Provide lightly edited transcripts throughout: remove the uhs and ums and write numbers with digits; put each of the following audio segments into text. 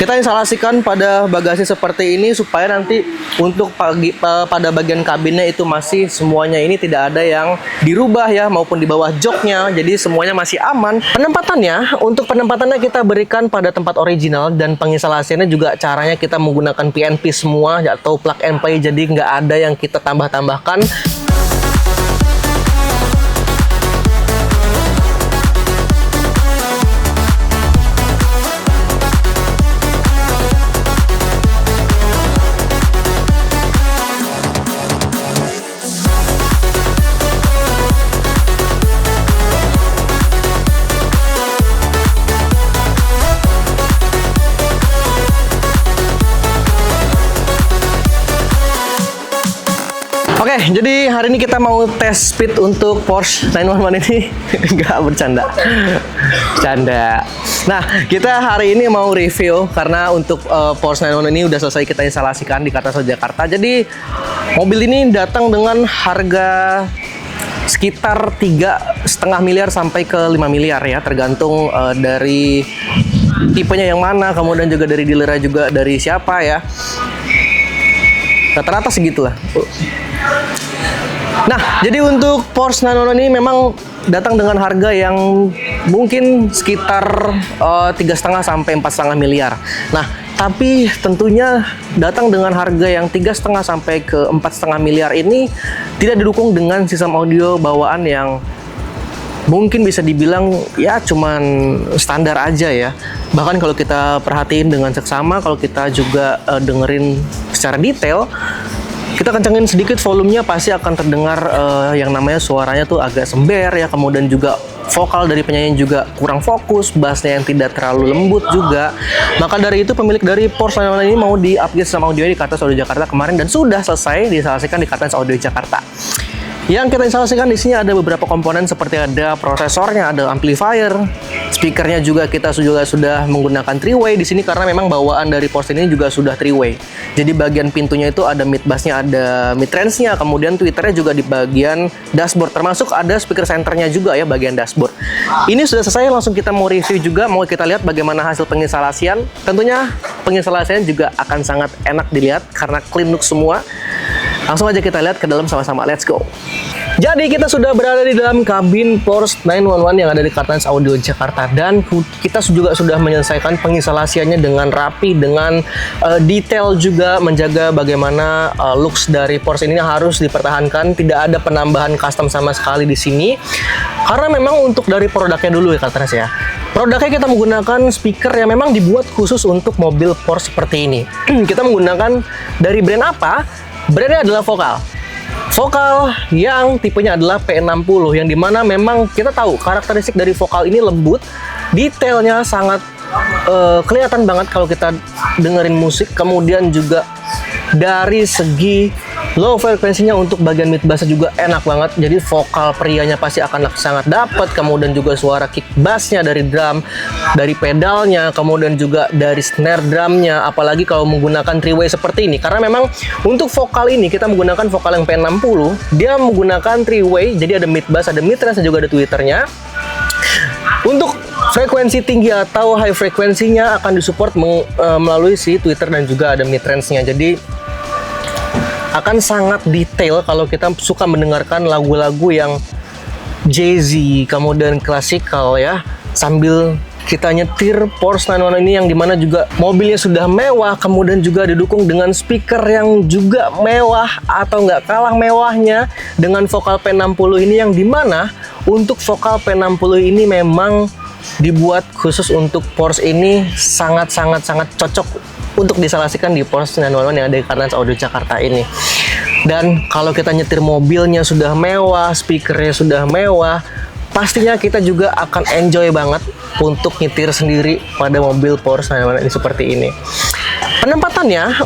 Kita instalasikan pada bagasi seperti ini supaya nanti untuk pada bagian kabinnya itu masih semuanya ini tidak ada yang dirubah ya, maupun di bawah joknya. Jadi semuanya masih aman. Untuk penempatannya kita berikan pada tempat original, dan penginstalasiannya juga caranya kita menggunakan PNP semua atau plug and play. Jadi nggak ada yang kita tambah-tambahkan. Oke, jadi hari ini kita mau tes speed untuk Porsche 911 ini. Nggak bercanda. Canda. Nah, kita hari ini mau review karena untuk Porsche 911 ini udah selesai kita instalasikan di Kartasau Jakarta. Jadi mobil ini datang dengan harga sekitar 3,5 miliar sampai ke 5 miliar ya, tergantung dari tipenya yang mana, kemudian juga dari dealernya juga dari siapa ya. Rata-rata segitulah. Nah, jadi untuk Porsche 911 ini memang datang dengan harga yang mungkin sekitar 3,5 sampai 4,5 miliar. Nah, tapi tentunya datang dengan harga yang 3,5 sampai ke 4,5 miliar ini tidak didukung dengan sistem audio bawaan yang mungkin bisa dibilang ya cuman standar aja ya. Bahkan kalau kita perhatiin dengan seksama, kalau kita juga dengerin secara detail, kita kencengin sedikit volumenya pasti akan terdengar yang namanya suaranya tuh agak sember ya. Kemudian juga vokal dari penyanyi juga kurang fokus, bassnya yang tidak terlalu lembut juga. Maka dari itu pemilik dari Porsche 911 ini mau di-upgrade sama audio di Kartasau Audio Jakarta kemarin, dan sudah selesai diinstalasikan di Kartasau Audio Jakarta. Yang kita instalasikan di sini ada beberapa komponen seperti ada prosesornya, ada amplifier, speakernya juga kita sudah menggunakan 3-way di sini karena memang bawaan dari Porsche ini juga sudah 3-way. Jadi bagian pintunya itu ada mid bassnya, ada mid range-nya, kemudian tweeternya juga di bagian dashboard, termasuk ada speaker centernya juga ya bagian dashboard. Ini sudah selesai, langsung kita mau review juga, mau kita lihat bagaimana hasil penginstalasian. Tentunya penginstalasian juga akan sangat enak dilihat karena clean look semua. Langsung aja kita lihat ke dalam sama-sama, let's go. Jadi kita sudah berada di dalam kabin Porsche 911 yang ada di Kartasau Audio Jakarta, dan kita juga sudah menyelesaikan penginstalasiannya dengan rapi, dengan detail juga, menjaga bagaimana looks dari Porsche ini harus dipertahankan. Tidak ada penambahan custom sama sekali di sini karena memang untuk dari produknya dulu ya Kartas ya. Produknya kita menggunakan speaker yang memang dibuat khusus untuk mobil Porsche seperti ini. Kita menggunakan dari brand apa? Brandnya adalah Vokal yang tipenya adalah P60, yang dimana memang kita tahu karakteristik dari Vokal ini lembut, detailnya sangat kelihatan banget kalau kita dengerin musik. Kemudian juga dari segi low frekuensinya untuk bagian mid bass juga enak banget. Jadi vokal prianya pasti akan sangat dapat. Kemudian juga suara kick bassnya dari drum, dari pedalnya, kemudian juga dari snare drumnya. Apalagi kalau menggunakan 3-way seperti ini, karena memang untuk vokal ini kita menggunakan vokal yang P60. Dia menggunakan 3-way, jadi ada mid bass, ada mid range, dan juga ada tweeternya. Untuk frekuensi tinggi atau high frekuensinya akan disupport melalui si tweeter, dan juga ada mid range-nya. Jadi akan sangat detail kalau kita suka mendengarkan lagu-lagu yang jazzy, kemudian klasikal ya, sambil kita nyetir Porsche 911 ini yang dimana juga mobilnya sudah mewah, kemudian juga didukung dengan speaker yang juga mewah atau nggak kalah mewahnya dengan vokal P60 ini, yang dimana untuk vokal P60 ini memang dibuat khusus untuk Porsche ini, sangat cocok untuk diinstalasikan di Porsche 911 yang ada di Kartasau Audio Jakarta ini. Dan kalau kita nyetir mobilnya sudah mewah, speakernya sudah mewah, pastinya kita juga akan enjoy banget untuk nyetir sendiri pada mobil Porsche 911 ini seperti ini.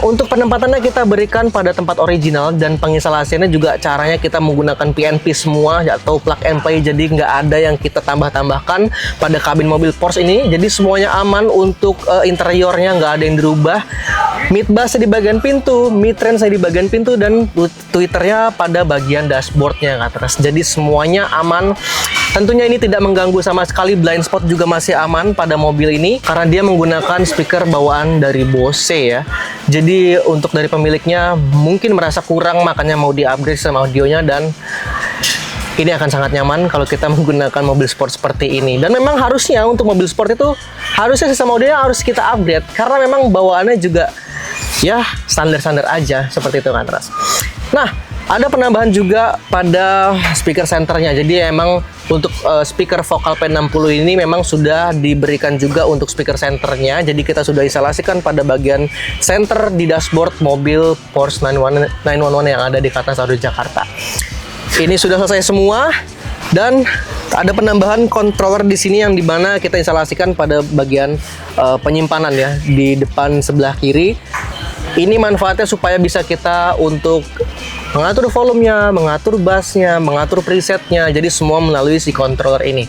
Untuk penempatannya kita berikan pada tempat original, dan penginstalasiannya juga caranya kita menggunakan PNP semua atau plug and play. Jadi nggak ada yang kita tambah-tambahkan pada kabin mobil Porsche ini. Jadi semuanya aman untuk interiornya, nggak ada yang dirubah. Mid bass di bagian pintu, mid range di bagian pintu, dan tweeternya pada bagian dashboardnya ke atas. Jadi semuanya aman Tentunya ini tidak mengganggu sama sekali, blind spot juga masih aman pada mobil ini karena dia menggunakan speaker bawaan dari Bose ya. Jadi untuk dari pemiliknya mungkin merasa kurang, makanya mau di-upgrade sama audionya, dan ini akan sangat nyaman kalau kita menggunakan mobil sport seperti ini. Dan memang harusnya untuk mobil sport itu harusnya sistem audionya harus kita upgrade karena memang bawaannya juga ya standar-standar aja seperti itu kan, Ras. Nah, ada penambahan juga pada speaker centernya. Jadi emang untuk speaker vokal P60 ini memang sudah diberikan juga untuk speaker centernya. Jadi kita sudah instalasikan pada bagian center di dashboard mobil Porsche 911 yang ada di Kartans Audio Jakarta. Ini sudah selesai semua, dan ada penambahan controller di sini yang dimana kita instalasikan pada bagian penyimpanan ya di depan sebelah kiri. Ini manfaatnya supaya bisa kita untuk mengatur volumenya, mengatur bassnya, mengatur presetnya. Jadi semua melalui si controller ini.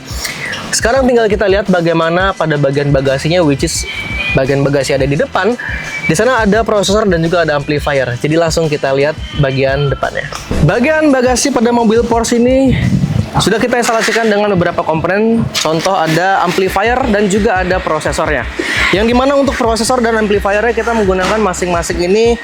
Sekarang tinggal kita lihat bagaimana pada bagian bagasinya, which is bagian bagasi ada di depan. Di sana ada prosesor dan juga ada amplifier. Jadi langsung kita lihat bagian depannya. Bagian bagasi pada mobil Porsche ini sudah kita instalasikan dengan beberapa komponen. Contoh ada amplifier dan juga ada prosesornya. Yang dimana untuk prosesor dan amplifiernya kita menggunakan masing-masing ini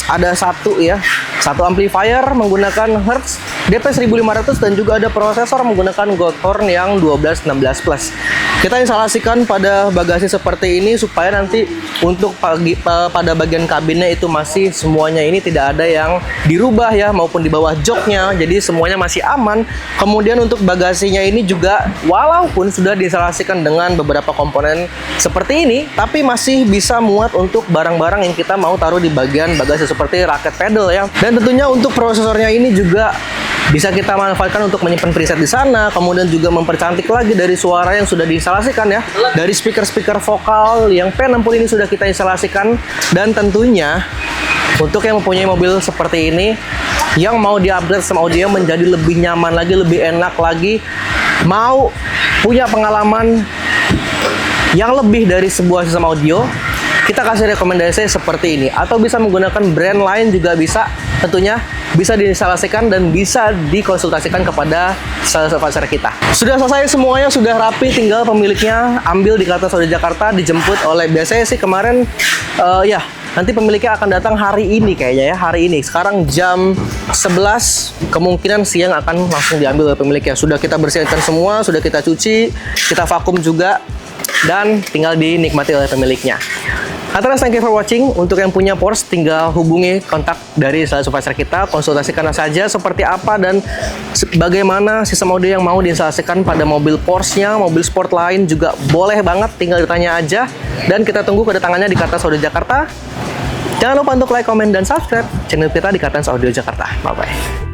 ada satu ya. Satu amplifier menggunakan Hertz DP1500 dan juga ada prosesor menggunakan Goldhorn yang 1216 Plus. Kita instalasikan pada bagasi seperti ini supaya nanti untuk pada bagian kabinnya itu masih semuanya ini tidak ada yang dirubah ya, maupun di bawah joknya. Jadi semuanya masih aman. Kemudian untuk bagasinya ini juga walaupun sudah diinstalasikan dengan beberapa komponen seperti ini, tapi masih bisa muat untuk barang-barang yang kita mau taruh di bagian bagasi seperti raket pedal ya. Dan tentunya untuk prosesornya ini juga bisa kita manfaatkan untuk menyimpan preset di sana, kemudian juga mempercantik lagi dari suara yang sudah diinstalasikan ya. Dari speaker-speaker vokal yang P60 ini sudah kita instalasikan, dan tentunya untuk yang mempunyai mobil seperti ini yang mau di-upgrade sama audio menjadi lebih nyaman lagi, lebih enak lagi, mau punya pengalaman yang lebih dari sebuah sistem audio, kita kasih rekomendasi seperti ini. Atau bisa menggunakan brand lain juga bisa, tentunya bisa diinstalasikan dan bisa dikonsultasikan kepada sales advisor kita. Sudah selesai semuanya, sudah rapi, tinggal pemiliknya ambil di Kartans Audio Jakarta, dijemput oleh, biasanya sih kemarin ya nanti pemiliknya akan datang hari ini kayaknya ya, hari ini. Sekarang jam 11, kemungkinan siang akan langsung diambil oleh pemiliknya. Sudah kita bersihkan semua, sudah kita cuci, kita vakum juga, dan tinggal dinikmati oleh pemiliknya. Kartans, thank you for watching. Untuk yang punya Porsche, tinggal hubungi kontak dari sales supervisor kita, konsultasikan saja seperti apa dan bagaimana sistem audio yang mau diinstalasikan pada mobil Porsche-nya, mobil sport lain juga boleh banget, tinggal ditanya aja. Dan kita tunggu kedatangannya di Kartans Audio Jakarta. Jangan lupa untuk like, komen, dan subscribe channel kita di Kartans Audio Jakarta. Bye-bye.